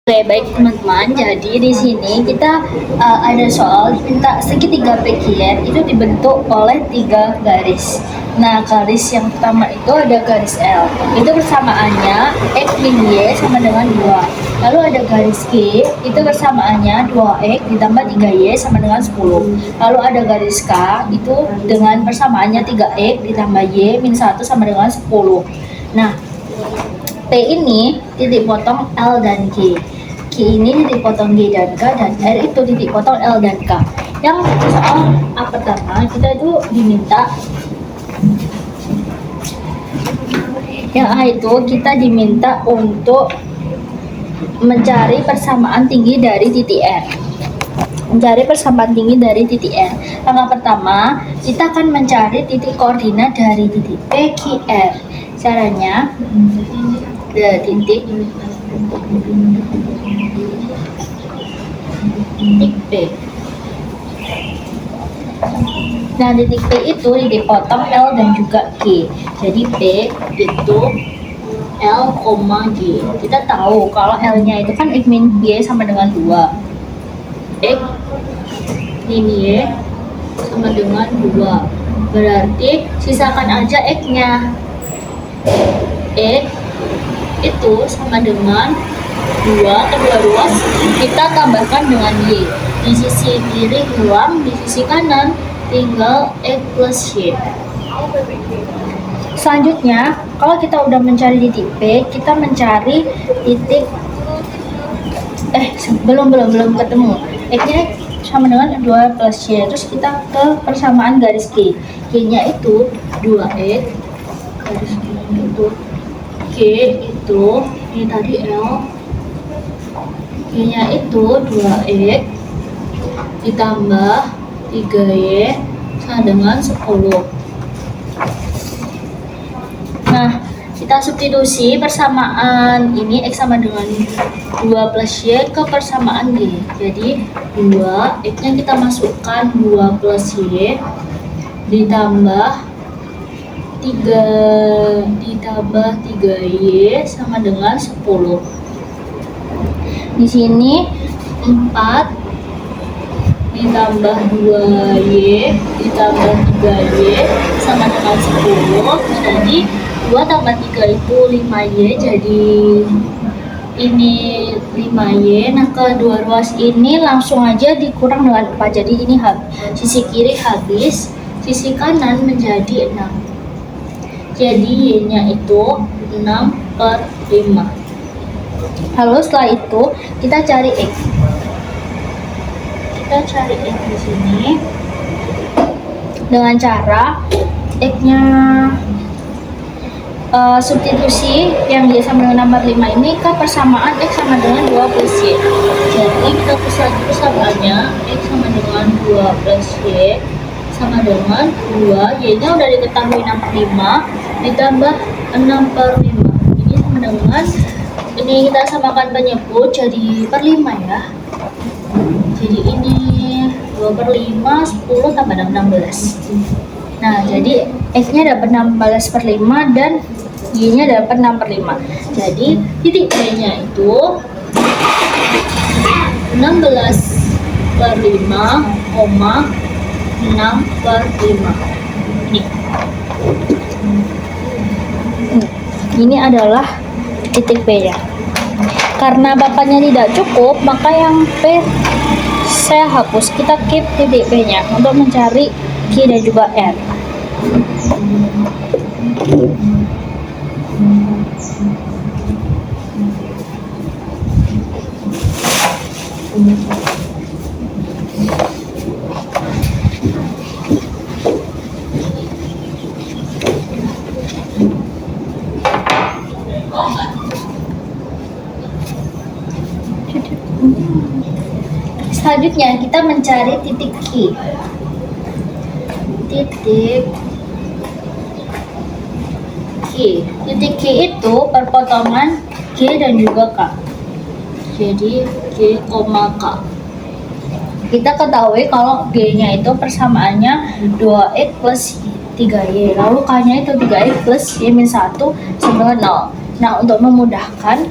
Oke, baik teman-teman. Jadi di sini kita ada soal minta segitiga PQR itu dibentuk oleh 3 garis. Nah, garis yang pertama itu ada garis L. Itu persamaannya X min Y sama dengan 2. Lalu ada garis G, itu persamaannya 2X ditambah 3Y sama dengan 10. Lalu ada garis K, itu dengan persamaannya 3X ditambah Y min 1 sama dengan 10. Nah, P ini titik potong L dan G. Q ini titik potong G dan K, dan R itu titik potong L dan K. Yang soal pertama kita itu diminta yang A itu kita diminta untuk mencari persamaan tinggi dari titik R. Mencari persamaan tinggi dari titik R. Langkah pertama, kita akan mencari titik koordinat dari titik P, Q, R. Caranya titik P. Nah, titik P itu dipotong L dan juga G. Jadi P itu L, G. Kita tahu kalau L-nya itu kan X min Y sama dengan 2. X min Y sama dengan 2. Berarti sisakan aja X-nya. X itu sama dengan 2, kedua ruas kita tambahkan dengan Y. Di sisi kiri hilang, di sisi kanan tinggal X plus Y. Selanjutnya, kalau kita udah mencari titik P, kita mencari titik belum ketemu. X-nya sama dengan 2 plus Y. Terus kita ke persamaan garis G. G-nya itu 2X, garis itu G itu ini tadi L, G-nya itu 2X ditambah 3Y sama dengan 10. Nah, kita substitusi persamaan ini X sama dengan 2 plus Y ke persamaan G. Jadi 2, X-nya kita masukkan 2 plus Y ditambah 3Y sama dengan 10. Di sini 4 ditambah 2Y ditambah 3Y sama dengan 10. Jadi 2 tambah 3 itu 5Y. Jadi ini 5Y. Nah, kedua ruas ini langsung aja dikurang dengan 4. Jadi ini sisi kiri habis, sisi kanan menjadi 6. Jadi Y-nya itu 6/5. Lalu setelah itu kita cari X. Kita cari X di sini dengan cara X-nya substitusi yang Y sama dengan 6/5 ini ke persamaan X sama dengan 2 plus Y. Jadi kita persamaannya X sama dengan 2 plus Y sama dengan 2. Y-nya udah diketahui 6/5 ditambah 6/5. Ini sama dengan, ini kita samakan penyebut jadi per 5 ya. Jadi ini 2/5, 10 tambah 16. Nah, jadi X-nya dapat 16/5 dan Y-nya dapat 6/5. Jadi titik P-nya itu 16/5, 6/5. Ini adalah titik P-nya. Karena bapaknya tidak cukup, maka yang P saya hapus. Kita keep titik P-nya untuk mencari Q dan juga R. Selanjutnya kita mencari titik Q. Titik Q itu perpotongan G dan juga K. Jadi G, K. Kita ketahui kalau G-nya itu persamaannya 2X plus 3Y. Lalu K-nya itu 3X plus Y min 1 sama 0. Nah, untuk memudahkan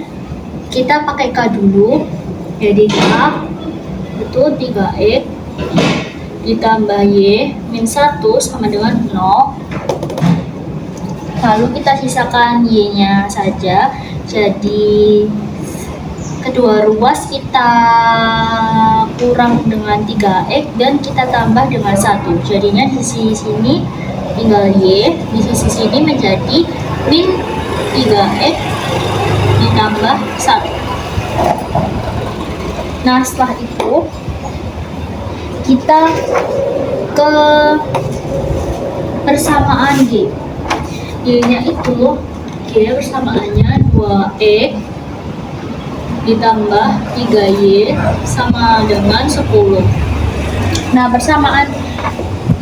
kita pakai K dulu. Jadi K itu 3X ditambah Y min 1 sama dengan 0. Lalu kita sisakan Y-nya saja. Jadi kedua ruas kita kurang dengan 3X dan kita tambah dengan 1. Jadinya di sisi sini tinggal Y, di sisi sini menjadi min 3X ditambah 1. Nah, setelah itu kita ke persamaan G. Y-nya itu, G persamaannya 2X ditambah 3Y sama dengan 10. Nah, persamaan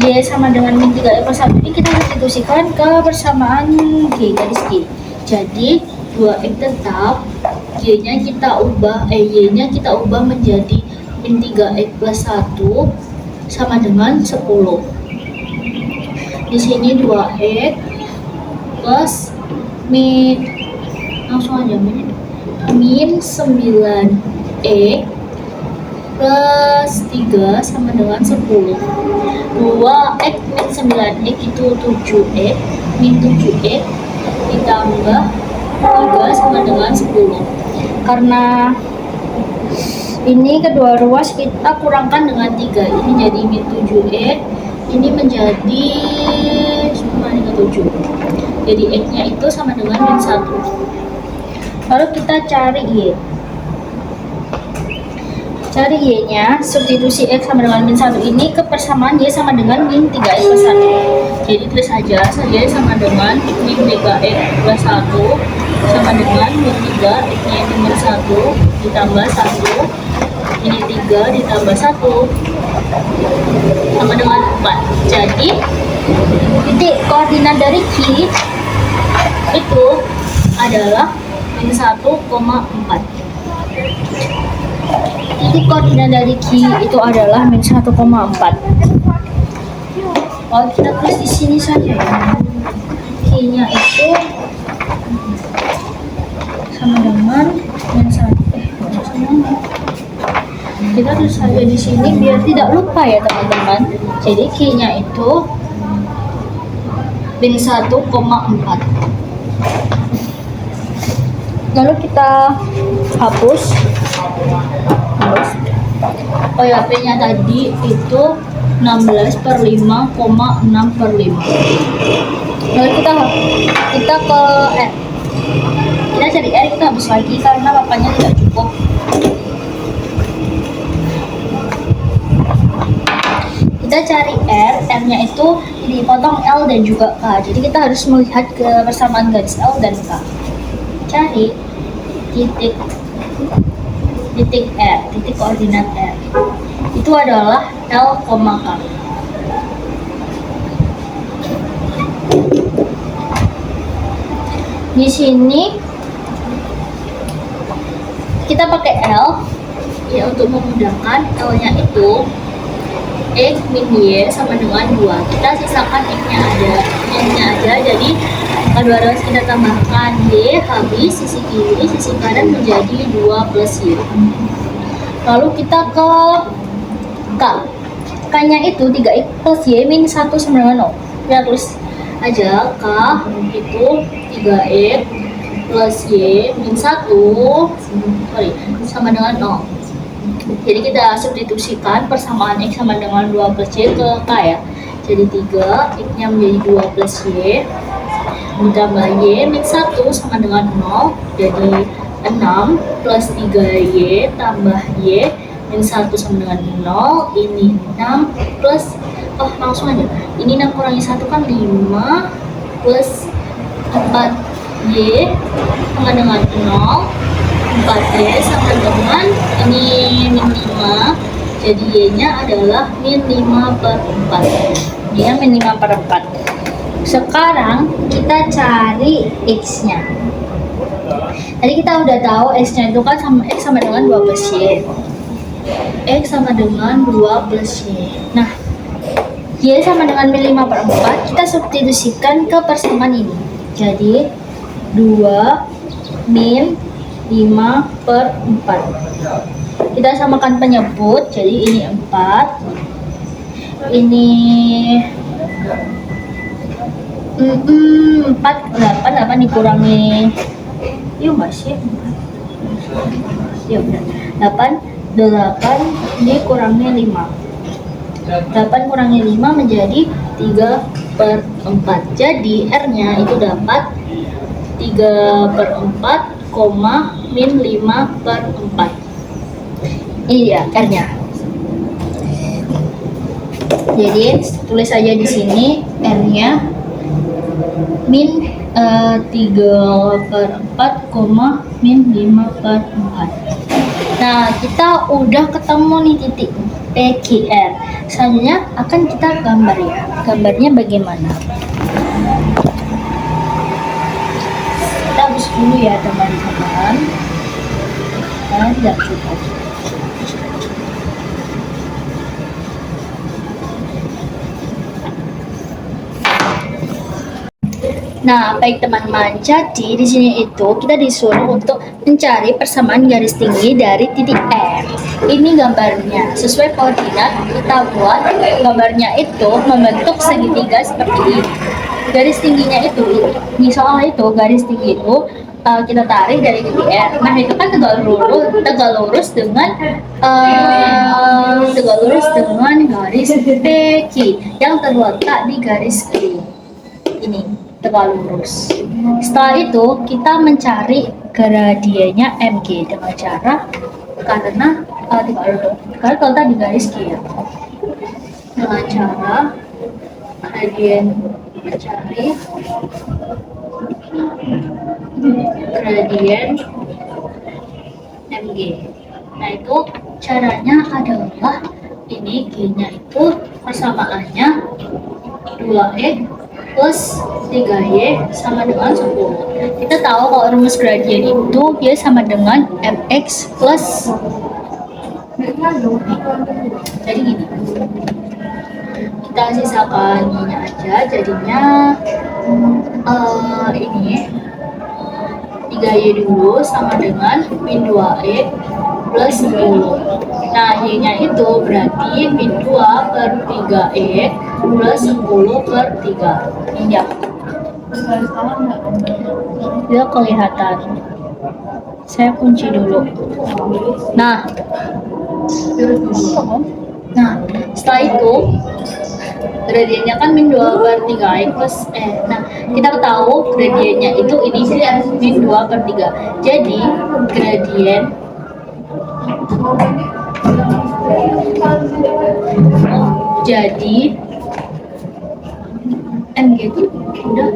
Y sama dengan min 3Y plus 1 ini kita substitusikan ke persamaan G, garis G. Jadi 2X tetap, Y-nya kita ubah menjadi min 3X plus 1 sama dengan 10. Di sini 2X plus min, langsung aja min 9X plus 3 sama dengan 10. 2X min 9X itu 7X, min 7X ditambah 3 sama dengan 10. Karena ini kedua ruas kita kurangkan dengan 3, ini jadi min 7X, ini menjadi sama dengan 7. Jadi X-nya itu sama dengan min 1. Lalu kita cari Y. Cari Y-nya, substitusi X sama dengan min 1 ini ke persamaan Y sama dengan min 3X plus 1. Jadi tulis saja, Y sama dengan min 3X plus 1 sama dengan min 3, X-nya itu min 1 ditambah 1. Ini 3 ditambah 1 sama dengan 4. Jadi titik koordinat dari Q itu adalah min 1,4. Titik koordinat dari Q itu adalah min 1,4. Oh, kita tulis di sini saja ya. Q-nya itu sama dengan min 1. Kita tulis saja di sini biar tidak lupa ya teman-teman. Jadi Q-nya itu min 1,4. Lalu kita hapus. Oh ya, P-nya tadi itu 16 per 5,6 per 5. Lalu kita ke R. Kita cari R, kita hapus lagi karena papannya tidak cukup. Kita cari R, R-nya itu dipotong L dan juga K. Jadi kita harus melihat ke persamaan garis L dan K. Cari titik R, titik koordinat R. Itu adalah L, K. Di sini kita pakai L ya untuk memudahkan. L-nya itu X min Y sama dengan 2. Kita sisakan X-nya aja. Jadi kedua ruas kita tambahkan Y, habis sisi kiri, sisi kanan menjadi 2 plus Y. Lalu kita ke K. K-nya itu 3X plus Y min 1 sama dengan 0. Kita tulis aja K itu 3X plus Y min 1 sama dengan 0. Jadi kita substitusikan persamaan X sama dengan 2 plus Y ke K ya. Jadi 3, X-nya menjadi 2 plus Y ditambah Y min 1 sama dengan 0. Jadi 6 plus 3Y tambah Y min 1 sama dengan 0. Ini 6 plus, langsung aja. Ini 6 kurangi 1 kan 5 plus 4Y sama dengan 0. 4Y sama dengan ini min 5. Jadi Y-nya adalah min 5 per 4. Dia min 5 per 4. Sekarang kita cari X-nya. Tadi kita udah tahu X-nya itu kan X sama dengan 2 plus Y. X sama dengan 2 plus Y. Nah, Y sama dengan min 5 per 4. Kita substitusikan ke persamaan ini. Jadi 2 min 5/4. Kita samakan penyebut, jadi ini 4, ini 4, 8 dikurangi, yuk masih ya udah 8 dikurangi 5, 8 kurangi 5 menjadi 3/4. Jadi R nya itu dapat 3/4, min 5/4. Ini dia R nya. Jadi tulis saja di sini R nya min 3/4, min 5/4. Nah, kita udah ketemu nih titik PQR. Selanjutnya akan kita gambar ya. Gambarnya bagaimana? Kita hapus dulu ya teman-teman. Nah, tidak cukup. Nah, baik teman-teman. Jadi di sini itu kita disuruh untuk mencari persamaan garis tinggi dari titik M. Ini gambarnya. Sesuai koordinat kita buat gambarnya itu membentuk segitiga seperti ini. Garis tingginya itu, di soal itu garis tinggi itu kita tarik dari titik R. Nah, itu kan tegak lurus dengan garis PQ yang terletak di garis Q. Ini tegak lurus. Setelah itu kita mencari gradiennya MG dengan cara karena kalau tadi garis Q ya. Dengan cara gradien mencari gradien MG. Nah, itu caranya adalah ini G-nya itu persamaannya 2x plus 3y sama dengan 10. Kita tahu kalau rumus gradien itu y sama dengan mx plus, jadi gini, kita sisakan ini aja, jadinya ini 3y dulu sama dengan min 2e plus 10. Nah, y-nya itu berarti min 2/3e plus 10/3. Ini ya. Dia kelihatan. Saya kunci dulu. Nah, setelah itu gradiennya kan min 2/3 plus nah, kita tahu gradiennya itu ini min 2/3. Jadi gradien jadi MG itu udah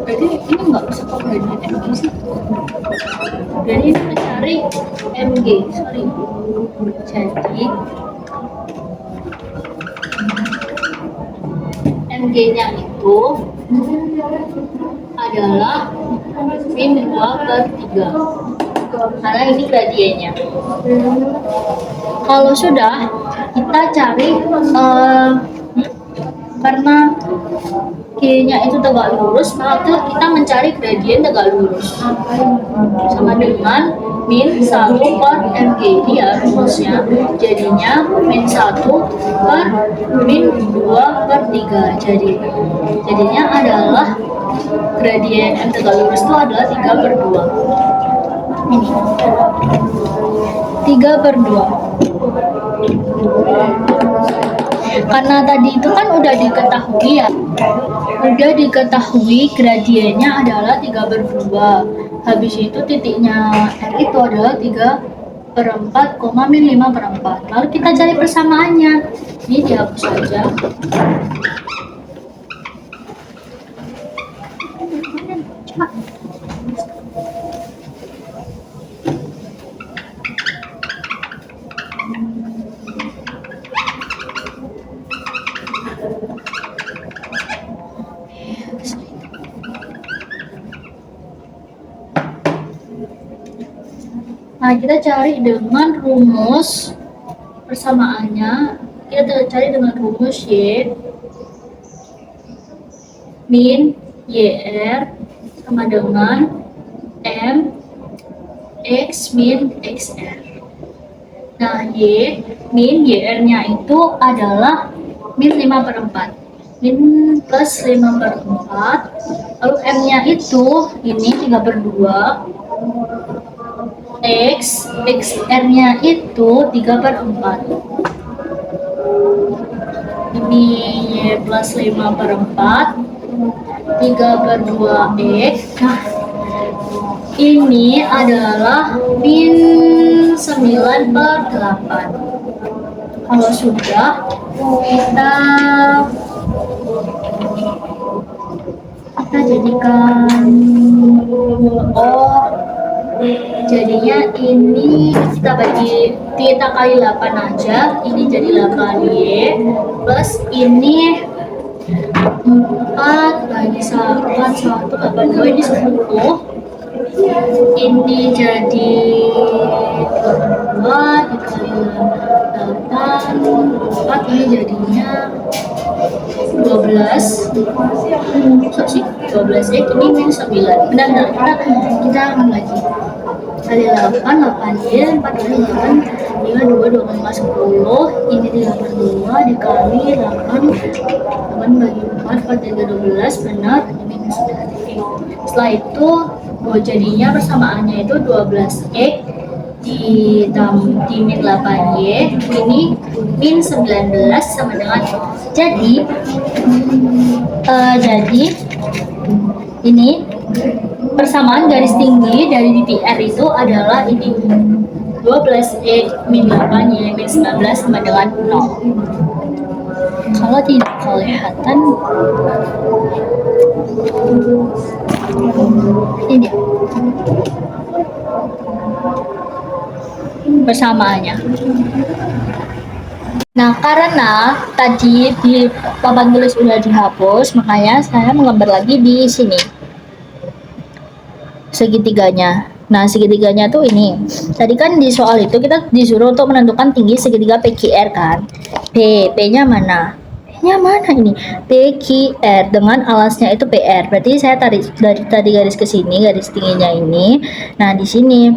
berarti ini nggak bisa pakai gradien MG sih. Jadi kita cari MG, sorry. Jadi MG-nya itu adalah min 2/3 karena ini gradiennya. Kalau sudah, kita cari karena G-nya itu tegak lurus, maka kita mencari gradien tegak lurus sama dengan min 1/MG. Dia rumusnya jadinya min 1/min 2/3. Jadinya adalah gradien M tegak lurus itu adalah 3/2. Ini 3/2. Karena tadi itu kan udah diketahui gradiennya adalah 3/2. Habis itu titiknya R itu adalah 3/4, min 5/4. Lalu kita cari persamaannya. Ini dihapus saja. Nah, kita cari dengan rumus persamaannya. Kita cari dengan rumus Y min YR sama dengan M X min XR. Nah, Y min YR-nya itu adalah min 5/4. Min plus 5/4. Lalu M-nya itu ini 3/2. XR-nya itu 3/4. Ini Y plus 5/4. 3/2 X. Nah, ini adalah min 9/8. Kalau sudah, kita jadikan jadinya ini kita kali 8 aja. Ini jadi 8Y plus ini 4 lagi 1 8 2 ini 10. Ini jadi 2 dikali 8 4 ini jadinya 12. Sih 12 ini min 9. Benar, kita akan lagi kali 8 8 4 kali 8 5 2 10. Ini 32 dikali 8 bagi 4 4 3 12. Benar, ini min 9. Setelah itu jadinya persamaannya itu 12X di min 8Y ini min 19 sama dengan 0. Jadi ini persamaan garis tinggi dari titik R itu adalah ini 12X min 8Y min 19 sama dengan 0. Kalau tidak kelihatan ini persamaannya. Nah, karena tadi di papan tulis sudah dihapus, makanya saya menggambar lagi di sini segitiganya. Nah, segitiganya tuh ini. Tadi kan di soal itu kita disuruh untuk menentukan tinggi segitiga PQR kan. P-nya mana? P-nya mana ini? PQR dengan alasnya itu PR. Berarti saya tarik dari tadi garis ke sini, garis tingginya ini. Nah, di sini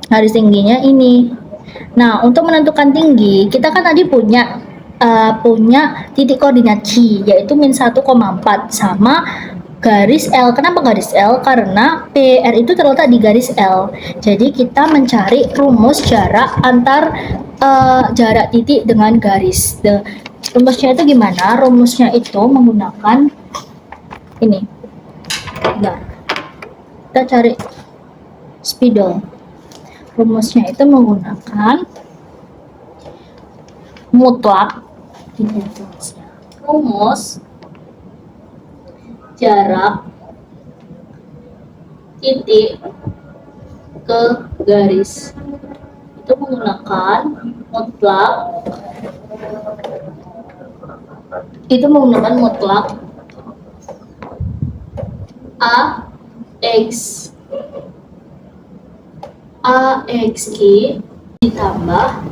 garis tingginya ini. Nah, untuk menentukan tinggi, kita kan tadi punya titik koordinat Q, yaitu min 1,4 sama garis L. Kenapa garis L? Karena PR itu terletak di garis L. Jadi kita mencari rumus jarak antar jarak titik dengan garis. Rumusnya itu gimana? Rumusnya itu menggunakan ini. Nah, kita cari spidol. Rumusnya itu menggunakan mutlak. Rumus jarak titik ke garis itu menggunakan mutlak AXQ ditambah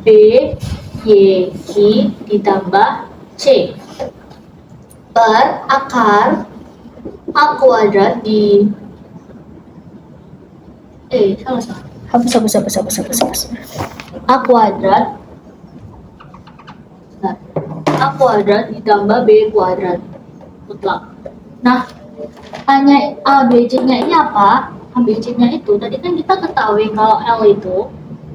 BYQ ditambah C per akar A kuadrat di salah. Hapus. A kuadrat ditambah B kuadrat mutlak. Nah, hanya ABC-nya ini apa? ABC-nya itu tadi kan kita ketahui kalau L itu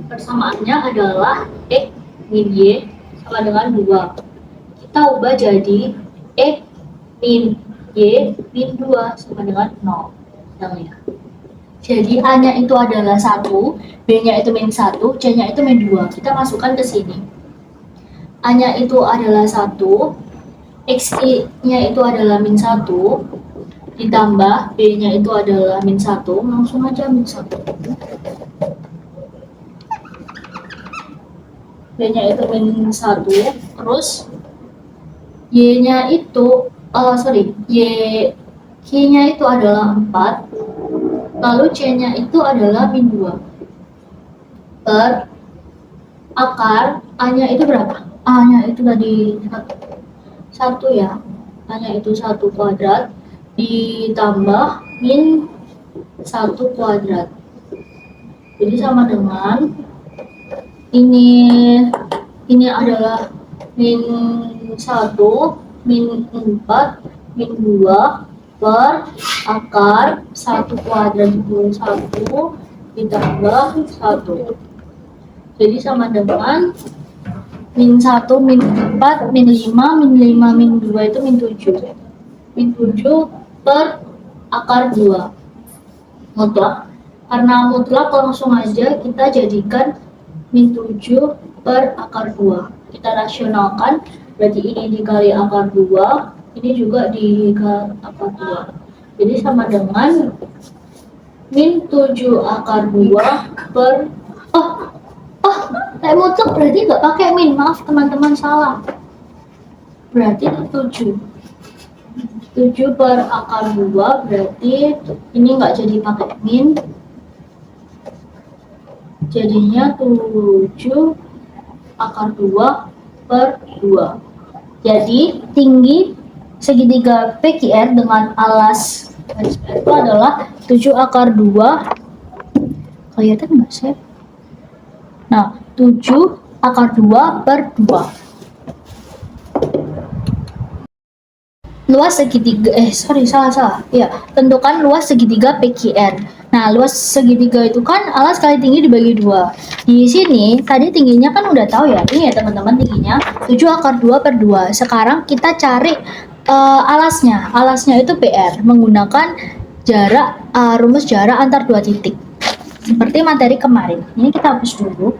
persamaannya adalah X min Y sama dengan 2. Kita ubah jadi X min Y min 2 sama dengan 0. Jadi A-nya itu adalah 1, B-nya itu min 1, C-nya itu min 2. Kita masukkan ke sini. A-nya itu adalah 1, X-nya itu adalah min 1, ditambah B-nya itu adalah min 1, langsung aja min 1. B-nya itu min 1, terus Y-nya itu, Q-nya itu adalah 4, lalu C-nya itu adalah min 2. Per akar, A-nya itu berapa? A-nya itu tadi 1 ya. A-nya itu 1 kuadrat ditambah min 1 kuadrat. Jadi sama dengan ini adalah min 1, min 4, min 2 per akar 1 kuadrat dikali 1 ditambah 1. Jadi sama dengan min 1, min 4, min 5, min 5, min 2 itu min 7. Min 7 per akar 2. Mutlak. Karena mutlak langsung aja kita jadikan min 7 per akar 2. Kita rasionalkan, berarti ini dikali akar 2, ini juga dikali akar 2. Jadi sama dengan min 7 akar 2 per kayak mutlak berarti nggak pakai min, maaf teman-teman, salah. Berarti 7 per akar 2, berarti ini nggak jadi pakai min, jadinya 7 akar 2 per 2. Jadi tinggi segitiga PQR dengan alas itu adalah 7 akar 2. Kelihatan nggak sih? Nah, 7 akar 2 per 2. Luas segitiga, salah. Ya, tentukan luas segitiga PQR. Nah, luas segitiga itu kan alas kali tinggi dibagi 2. Di sini, tadi tingginya kan udah tahu ya. Ini ya teman-teman, tingginya 7 akar 2 per 2. Sekarang kita cari alasnya. Alasnya itu PR, menggunakan jarak, rumus jarak antar dua titik. Seperti materi kemarin. Ini kita hapus dulu.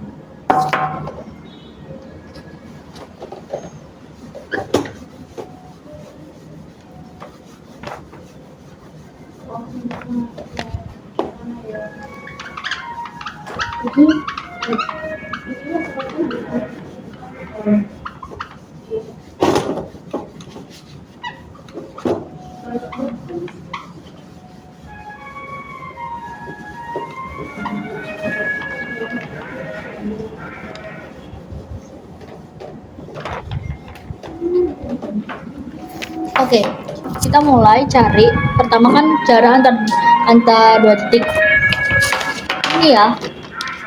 Oke, kita mulai cari. Pertama kan jarak antar dua titik. Ini ya,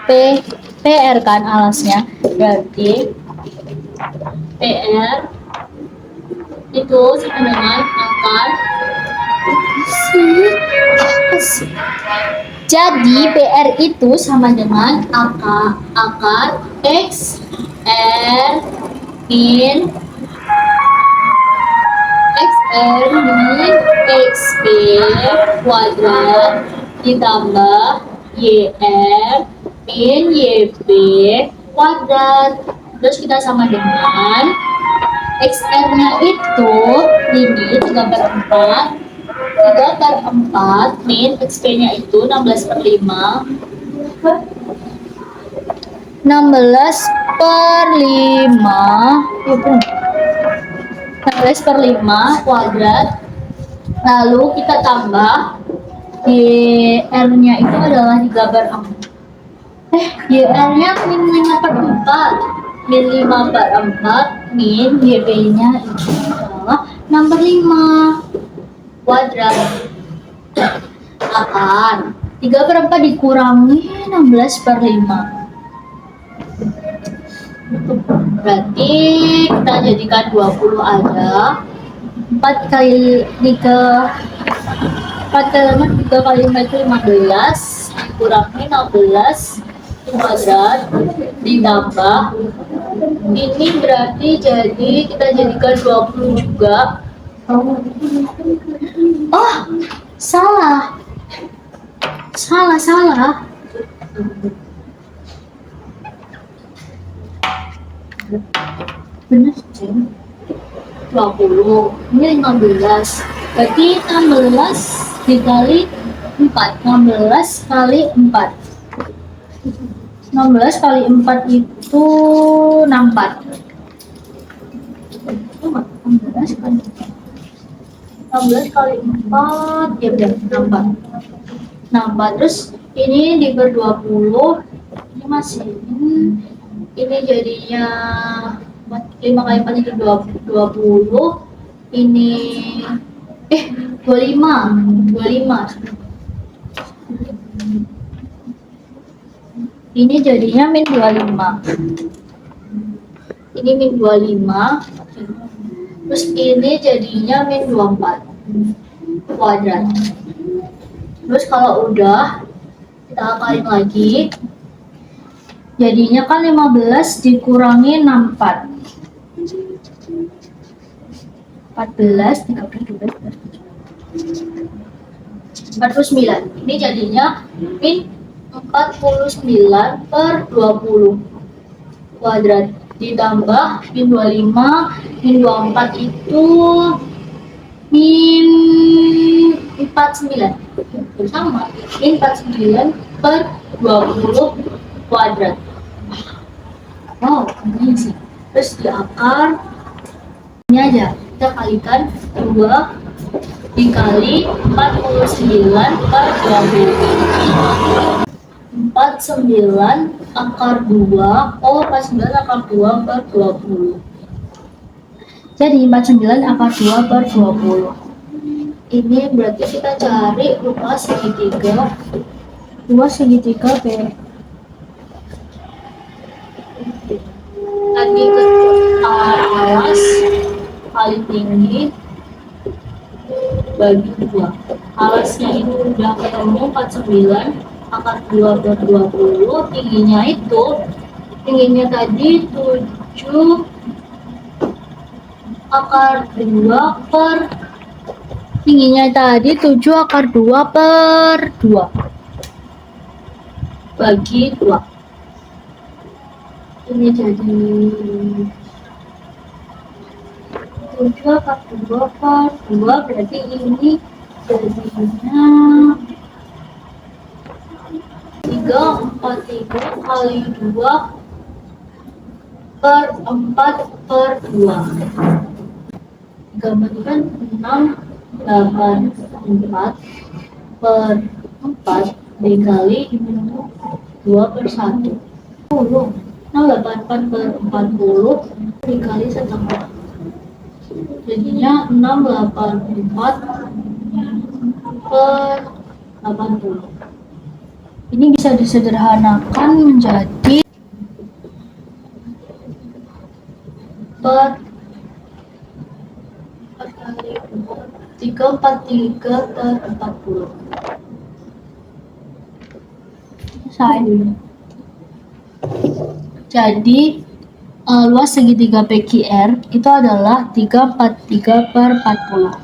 PR kan alasnya. Berarti PR itu sama dengan akar. Jadi PR itu sama dengan akar X R min XP kuadrat ditambah YR min YB kuadrat. Terus kita sama dengan XR-nya itu ini 3/4 min XP-nya itu 16/5 16/5 kuadrat. Lalu kita tambah YR-nya itu adalah 3/4. YR-nya min 5/4. Min 5/4 min YB-nya itu adalah 6/5 kuadrat. Akan 3/4 dikurangi 16/5. Berarti kita jadikan 20 aja. 4 kali 3 kali 5 itu 15 dikurangi 16 kuadrat ditambah ini berarti jadi kita jadikan 20 juga. Oh, salah. Bener sih. 20 ini 15, berarti 16 dikali 4, 16 kali 4 itu 64. 16 kali 4 ya benar 64. Terus ini diper 20, ini masih ini jadinya 5 kali 4 itu 20. Ini 25. Ini jadinya min 25. Ini min 25. Terus ini jadinya min 24 kuadrat. Terus kalau udah, kita akalin lagi. Jadinya kan 15 dikurangi 64. 14, 13, 12, 49. Ini jadinya min 49 per 20 kuadrat. Ditambah min 25, min 24 itu min 49. Sama, min 49 per 20 kuadrat. Wow, ini sih. Terus di akar ini aja, kita kalikan 2 dikali 49 per 20. 49 akar 2, 49 akar 2 per 20. Jadi 49 akar 2 per 20. Ini berarti kita cari luas segitiga. Luas segitiga B. Tadi ke alas paling tinggi bagi 2. Alasnya itu udah ketemu 49 akar 2 per 20. Tingginya tadi 7 akar 2 per tingginya tadi 7 akar 2 per 2 bagi 2. Ini jadi 7 akar 2 per 2, berarti ini jadinya 343 kali 2 per 4 per 2. 3 kan 684 per 4 dikali 2 per 1. 684 per 40 dikali setengah. Jadinya 684 per 80. Ini bisa disederhanakan menjadi per 343 per 40. Jadi luas segitiga PQR itu adalah 343 per 40.